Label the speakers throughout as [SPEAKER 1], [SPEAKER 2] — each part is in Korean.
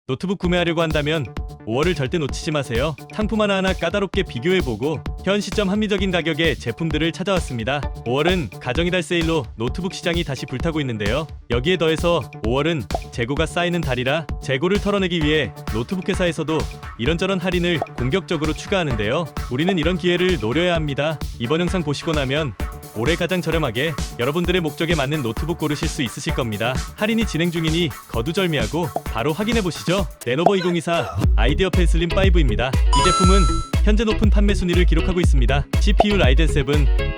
[SPEAKER 1] 노트북 구매하려고 한다면 5월을 절대 놓치지 마세요. 상품 하나하나 까다롭게 비교해보고 현 시점 합리적인 가격의 제품들을 찾아왔습니다. 5월은 가정이달 세일로 노트북 시장이 다시 불타고 있는데요. 여기에 더해서 5월은 재고가 쌓이는 달이라 재고를 털어내기 위해 노트북 회사에서도 이런저런 할인을 공격적으로 추가하는데요. 우리는 이런 기회를 노려야 합니다. 이번 영상 보시고 나면 올해 가장 저렴하게 여러분들의 목적에 맞는 노트북 고르실 수 있으실 겁니다. 할인이 진행 중이니 거두절미하고 바로 확인해보시죠. 레노버 2024 아이디어 펜 슬림 5입니다. 이 제품은 현재 높은 판매 순위를 기록하고 있습니다. CPU 라이젠 7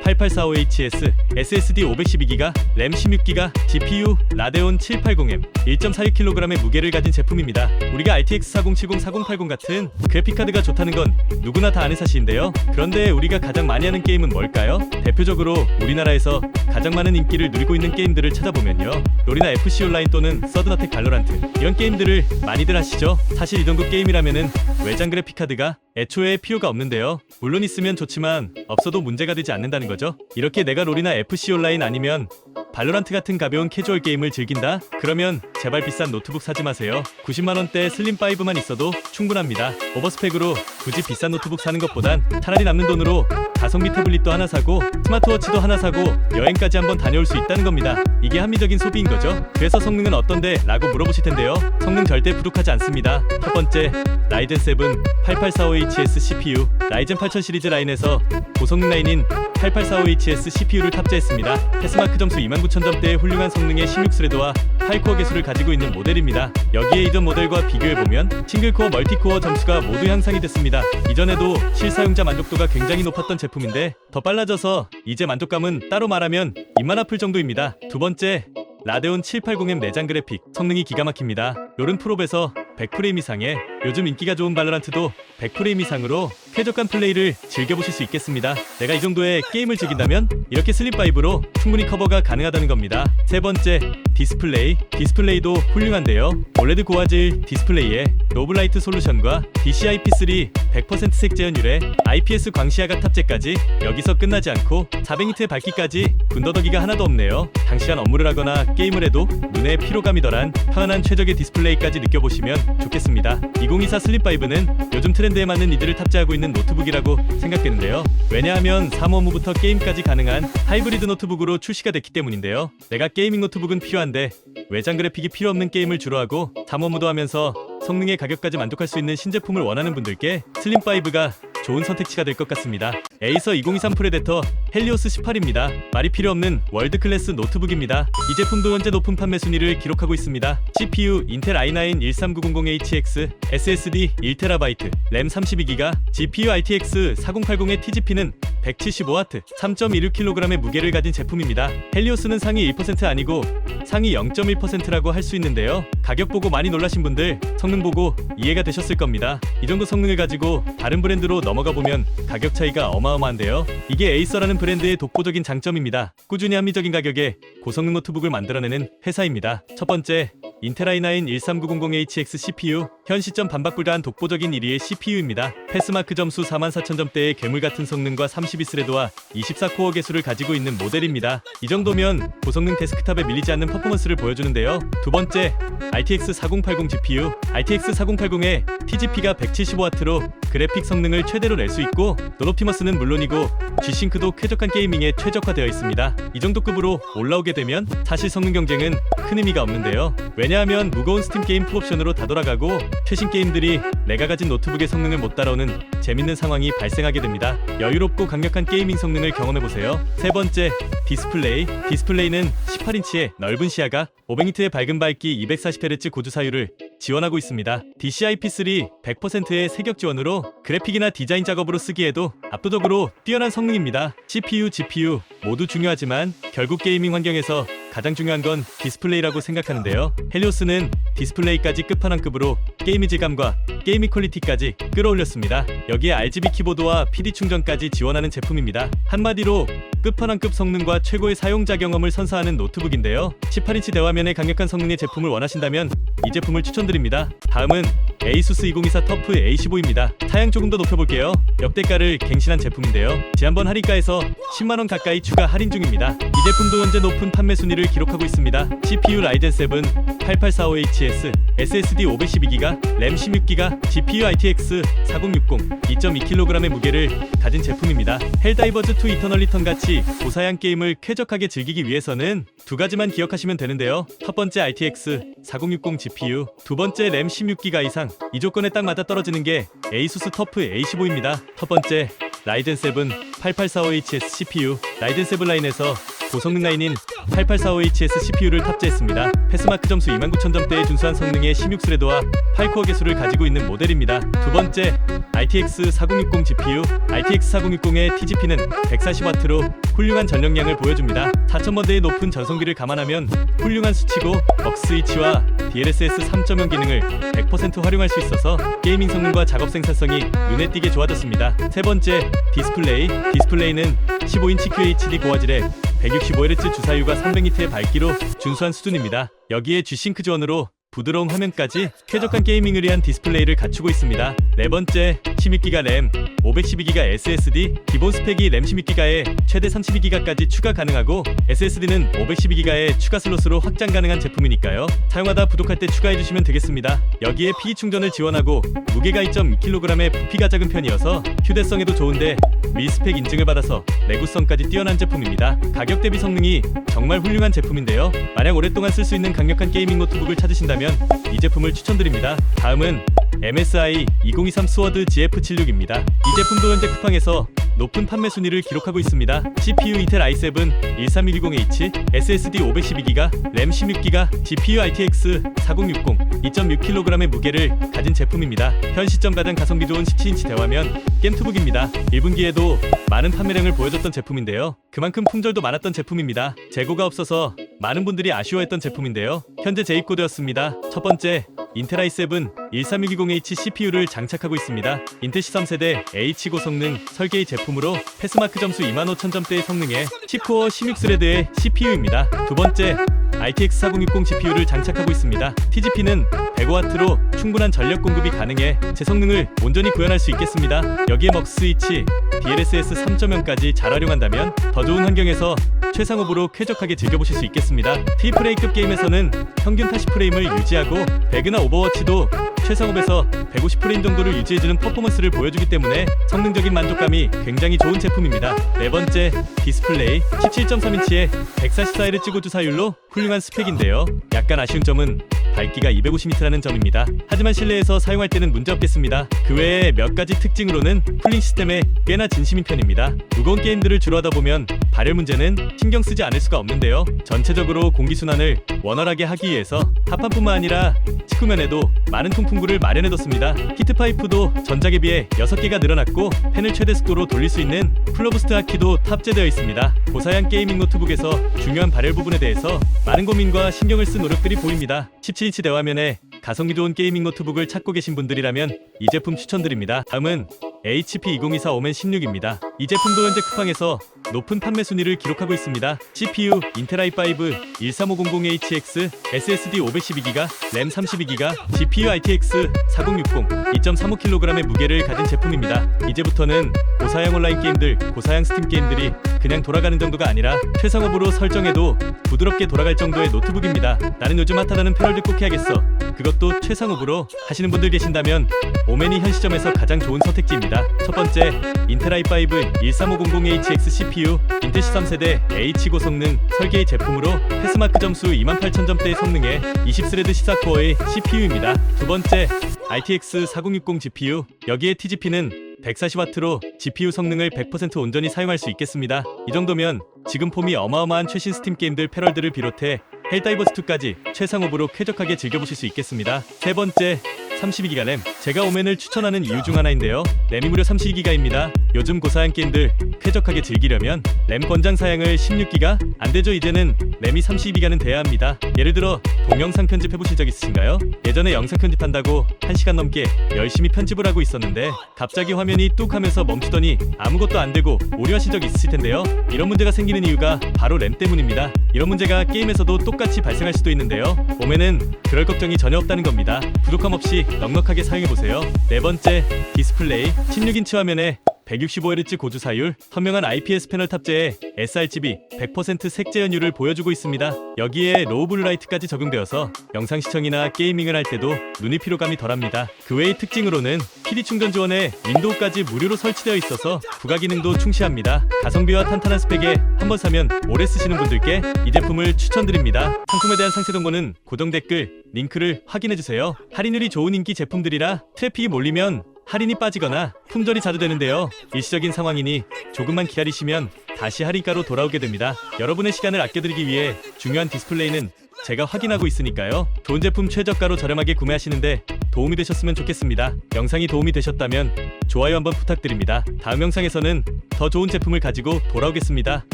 [SPEAKER 1] 8845HS, SSD 512GB, 램 16GB, GPU 라데온 780M, 1.46kg의 무게를 가진 제품입니다. 우리가 RTX 4070, 4080 같은 그래픽카드가 좋다는 건 누구나 다 아는 사실인데요. 그런데 우리가 가장 많이 하는 게임은 뭘까요? 대표적으로 우리나라에서 가장 많은 인기를 누리고 있는 게임들을 찾아보면요, 롤이나 FC 온라인 또는 서든어택 발로란트, 이런 게임들을 많이들 하시죠. 사실 이 정도 게임이라면은 외장 그래픽카드가 애초에 필요가 없는데요. 물론 있으면 좋지만 없어도 문제가 되지 않는다는 거죠. 이렇게 내가 롤이나 FC 온라인 아니면 발로란트 같은 가벼운 캐주얼 게임을 즐긴다? 그러면 제발 비싼 노트북 사지 마세요. 90만원대 슬림 5만 있어도 충분합니다. 오버스펙으로 굳이 비싼 노트북 사는 것보단 차라리 남는 돈으로 가성비 태블릿도 하나 사고 스마트워치도 하나 사고 여행까지 한번 다녀올 수 있다는 겁니다. 이게 합리적인 소비인 거죠. 그래서 성능은 어떤데? 라고 물어보실 텐데요. 성능 절대 부족하지 않습니다. 첫 번째, 라이젠 7 8845HS CPU. 라이젠 8000 시리즈 라인에서 고성능 라인인 8845HS CPU를 탑재했습니다. 패스마크 점수 29000점대의 훌륭한 성능의 16스레드와 8코어 개수를 가지고 있는 모델입니다. 여기에 이전 모델과 비교해보면 싱글코어, 멀티코어 점수가 모두 향상이 됐습니다. 이전에도 실사용자 만족도가 굉장히 높았던 제품인데 더 빨라져서 이제 만족감은 따로 말하면 입만 아플 정도입니다. 두 번째, 라데온 780M 내장 그래픽. 성능이 기가 막힙니다. 롤은 프롭에서 100프레임 이상에 요즘 인기가 좋은 발로란트도 100프레임 이상으로 쾌적한 플레이를 즐겨보실 수 있겠습니다. 내가 이 정도의 게임을 즐긴다면 이렇게 슬립5로 충분히 커버가 가능하다는 겁니다. 세 번째, 디스플레이. 디스플레이도 훌륭한데요. 올레드 고화질 디스플레이에 로블라이트 솔루션과 DCI-P3 100% 색재현율에 IPS 광시야각 탑재까지 여기서 끝나지 않고 400니트의 밝기까지 군더더기가 하나도 없네요. 장시간 업무를 하거나 게임을 해도 눈에 피로감이 덜한 편안한 최적의 디스플레이까지 느껴보시면 좋겠습니다. 2024 슬립5는 요즘 트렌드에 맞는 이들을 탑재하고 있는 노트북이라고 생각되는데요. 왜냐하면 사모무부터 게임까지 가능한 하이브리드 노트북으로 출시가 됐기 때문인데요. 내가 게이밍 노트북은 필요한데 외장 그래픽이 필요 없는 게임을 주로 하고 사모무도 하면서 성능의 가격까지 만족할 수 있는 신제품을 원하는 분들께 슬림5가 좋은 선택지가 될 것 같습니다. 에이서 2023 프레데터 헬리오스 18입니다. 말이 필요 없는 월드 클래스 노트북입니다. 이 제품도 현재 높은 판매 순위를 기록하고 있습니다. CPU 인텔 i9 13900HX, SSD 1TB, 램 32GB, GPU RTX 4080의 TGP는 175W, 3.16kg의 무게를 가진 제품입니다. 헬리오스는 상위 1% 아니고 상위 0.1%라고 할 수 있는데요. 가격 보고 많이 놀라신 분들 성능 보고 이해가 되셨을 겁니다. 이 정도 성능을 가지고 다른 브랜드로 넘어가 보면 가격 차이가 어마어마한데요. 이게 에이서라는 브랜드의 독보적인 장점입니다. 꾸준히 합리적인 가격에 고성능 노트북을 만들어내는 회사입니다. 첫 번째, 인텔 i9 13900HX CPU. 현 시점 반박불가한 독보적인 1위의 CPU입니다. 패스마크 점수 44000점대의 괴물같은 성능과 32스레드와 24코어 개수를 가지고 있는 모델입니다. 이 정도면 고성능 데스크탑에 밀리지 않는 퍼포먼스를 보여주는데요. 두 번째, RTX 4080 GPU. RTX 4080의 TGP가 175W로 그래픽 성능을 최대로 낼 수 있고 롤옵티머스는 물론이고 G싱크도 쾌적한 게이밍에 최적화되어 있습니다. 이 정도 급으로 올라오게 되면 사실 성능 경쟁은 큰 의미가 없는데요. 왜냐하면 무거운 스팀 게임 풀옵션으로 다 돌아가고 최신 게임들이 내가 가진 노트북의 성능을 못 따라오는 재밌는 상황이 발생하게 됩니다. 여유롭고 강력한 게이밍 성능을 경험해보세요. 세 번째, 디스플레이. 디스플레이는 18인치의 넓은 시야각, 500니트의 밝은 밝기, 240Hz 고주 사율을 지원하고 있습니다. DCI-P3 100%의 색역 지원으로 그래픽이나 디자인 작업으로 쓰기에도 압도적으로 뛰어난 성능입니다. CPU, GPU 모두 중요하지만 결국 게이밍 환경에서 가장 중요한 건 디스플레이라고 생각하는데요. 헬리오스는 디스플레이까지 끝판왕급으로 게임 질감과 게임 퀄리티까지 끌어올렸습니다. 여기에 RGB 키보드와 PD 충전까지 지원하는 제품입니다. 한마디로 끝판왕급 성능과 최고의 사용자 경험을 선사하는 노트북인데요. 18인치 대화면의 강력한 성능의 제품을 원하신다면 이 제품을 추천드립니다. 다음은 에이수스 2024 터프 A15입니다. 사양 조금 더 높여볼게요. 역대가를 갱신한 제품인데요. 지난번 할인가에서 10만원 가까이 추가 할인 중입니다. 이 제품도 현재 높은 판매 순위를 기록하고 있습니다. CPU 라이젠 7 8845HS, SSD 512GB, 램 16GB, GPU RTX 4060, 2.2kg의 무게를 가진 제품입니다. 헬다이버즈 2 이터널 리턴 같이 고사양 게임을 쾌적하게 즐기기 위해서는 두 가지만 기억하시면 되는데요. 첫 번째 RTX 4060 GPU, 두 번째 램 16GB 이상. 이 조건에 딱 맞아 떨어지는 게 ASUS 터프 A15입니다. 첫 번째 라이젠 7 8845HS CPU, 라이젠 7 라인에서 고성능 라인인 8845HS CPU를 탑재했습니다. 패스마크 점수 29000점대에 준수한 성능의 16스레드와 8코어 개수를 가지고 있는 모델입니다. 두 번째, RTX 4060 GPU, RTX 4060의 TGP는 140W로 훌륭한 전력량을 보여줍니다. 4000번대의 높은 전성비를 감안하면 훌륭한 수치고 벅 스위치와 DLSS 3.0 기능을 100% 활용할 수 있어서 게이밍 성능과 작업 생산성이 눈에 띄게 좋아졌습니다. 세 번째, 디스플레이는 15인치 QHD 고화질에 165Hz 주사율과 300니트의 밝기로 준수한 수준입니다. 여기에 G-Sync 지원으로 부드러운 화면까지 쾌적한 게이밍을 위한 디스플레이를 갖추고 있습니다. 네 번째, 16GB 램, 512GB SSD, 기본 스펙이 램 16GB에 최대 32GB까지 추가 가능하고 SSD는 512GB의 추가 슬롯으로 확장 가능한 제품이니까요. 사용하다 부족할 때 추가해주시면 되겠습니다. 여기에 PE 충전을 지원하고 무게가 2.2kg의 부피가 작은 편이어서 휴대성에도 좋은데 밀스펙 인증을 받아서 내구성까지 뛰어난 제품입니다. 가격 대비 성능이 정말 훌륭한 제품인데요. 만약 오랫동안 쓸 수 있는 강력한 게이밍 노트북을 찾으신다면 이 제품을 추천드립니다. 다음은 MSI 2023 스워드 GF76입니다. 이 제품도 현재 쿠팡에서 높은 판매 순위를 기록하고 있습니다. CPU 인텔 i7 13120H, SSD 512GB, 램 16GB, GPU RTX 4060, 2.6kg의 무게를 가진 제품입니다. 현 시점 가장 가성비 좋은 17인치 대화면 게임투북입니다. 1분기에도 많은 판매량을 보여줬던 제품인데요. 그만큼 품절도 많았던 제품입니다. 재고가 없어서 많은 분들이 아쉬워했던 제품인데요. 현재 재입고되었습니다. 첫 번째, 인텔 i7 13120H CPU를 장착하고 있습니다. 인텔 13세대 H 고성능 설계의 제품으로 패스마크 점수 25000점대의 성능의 10코어 16스레드의 CPU입니다. 두 번째, RTX 4060 GPU를 장착하고 있습니다. TGP는 105W로 충분한 전력 공급이 가능해 제 성능을 온전히 구현할 수 있겠습니다. 여기에 벅 스위치, DLSS 3.0까지 잘 활용한다면 더 좋은 환경에서 최상업으로 쾌적하게 즐겨보실 수 있겠습니다. 트리플 A급 게임에서는 평균 80프레임을 유지하고 배그나 오버워치도 최상업에서 150프레임 정도를 유지해주는 퍼포먼스를 보여주기 때문에 성능적인 만족감이 굉장히 좋은 제품입니다. 네 번째, 디스플레이 17.3인치의 144Hz 주사율로 훌륭한 스펙인데요. 약간 아쉬운 점은 밝기가 250니트라는 점입니다. 하지만 실내에서 사용할 때는 문제없겠습니다. 그 외에 몇 가지 특징으로는 쿨링 시스템에 꽤나 진심인 편입니다. 무거운 게임들을 주로 하다 보면 발열 문제는 신경 쓰지 않을 수가 없는데요. 전체적으로 공기순환을 원활하게 하기 위해서 하판뿐만 아니라 측면에도 많은 통풍구를 마련해뒀습니다. 히트파이프도 전작에 비해 6개가 늘어났고 팬을 최대 속도로 돌릴 수 있는 플로부스트 하키도 탑재되어 있습니다. 고사양 게이밍 노트북에서 중요한 발열 부분에 대해서 많은 고민과 신경을 쓴 노력들이 보입니다. 17인치 대화면에 가성비 좋은 게이밍 노트북을 찾고 계신 분들이라면 이 제품 추천드립니다. 다음은 HP 2024 오멘 16입니다. 이 제품도 현재 쿠팡에서 높은 판매 순위를 기록하고 있습니다. CPU 인텔 i5 13500HX, SSD 512GB, 램 32GB, GPU RTX 4060, 2.35kg의 무게를 가진 제품입니다. 이제부터는 고사양 온라인 게임들, 고사양 스팀 게임들이 그냥 돌아가는 정도가 아니라 최상업으로 설정해도 부드럽게 돌아갈 정도의 노트북입니다. 나는 요즘 핫하다는 패럴드 꼭 해야겠어. 그것도 최상업으로 하시는 분들 계신다면 오멘이 현 시점에서 가장 좋은 선택지입니다. 첫 번째, 인텔 i5 13500HX CPU, 인텔 13세대 H 고성능 설계의 제품으로 패스마크 점수 28000점대의 성능의 20스레드 14코어의 CPU입니다. 두 번째, RTX 4060 GPU, 여기에 TGP는 140W로 GPU 성능을 100% 온전히 사용할 수 있겠습니다. 이 정도면 지금 폼이 어마어마한 최신 스팀 게임들 패럴드를 비롯해 헬다이버스2까지 최상업으로 쾌적하게 즐겨보실 수 있겠습니다. 세 번째, 32GB 램. 제가 오멘을 추천하는 이유 중 하나인데요. 램이 무려 32GB입니다. 요즘 고사양 게임들 쾌적하게 즐기려면 램 권장 사양을 16GB? 안되죠. 이제는 램이 32GB는 돼야 합니다. 예를 들어 동영상 편집해보신 적 있으신가요? 예전에 영상 편집한다고 1시간 넘게 열심히 편집을 하고 있었는데 갑자기 화면이 뚝 하면서 멈추더니 아무것도 안되고 오류하신 적 있으실 텐데요. 이런 문제가 생기는 이유가 바로 램 때문입니다. 이런 문제가 게임에서도 똑같이 발생할 수도 있는데요. 오멘은 그럴 걱정이 전혀 없다는 겁니다. 부족함 없이 넉넉하게 사용해보세요. 네 번째, 디스플레이 16인치 화면에 165Hz 고주 사율, 선명한 IPS 패널 탑재에 sRGB 100% 색재현율을 보여주고 있습니다. 여기에 로우 블루라이트까지 적용되어서 영상 시청이나 게이밍을 할 때도 눈이 피로감이 덜합니다. 그 외의 특징으로는 PD 충전 지원에 윈도우까지 무료로 설치되어 있어서 부가 기능도 충실합니다. 가성비와 탄탄한 스펙에 한번 사면 오래 쓰시는 분들께 이 제품을 추천드립니다. 상품에 대한 상세 정보는 고정 댓글 링크를 확인해주세요. 할인율이 좋은 인기 제품들이라 트래픽이 몰리면 할인이 빠지거나 품절이 자주 되는데요. 일시적인 상황이니 조금만 기다리시면 다시 할인가로 돌아오게 됩니다. 여러분의 시간을 아껴드리기 위해 중요한 디스플레이는 제가 확인하고 있으니까요. 좋은 제품 최저가로 저렴하게 구매하시는데 도움이 되셨으면 좋겠습니다. 영상이 도움이 되셨다면 좋아요 한번 부탁드립니다. 다음 영상에서는 더 좋은 제품을 가지고 돌아오겠습니다.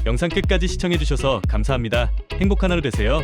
[SPEAKER 1] 영상 끝까지 시청해주셔서 감사합니다. 행복한 하루 되세요.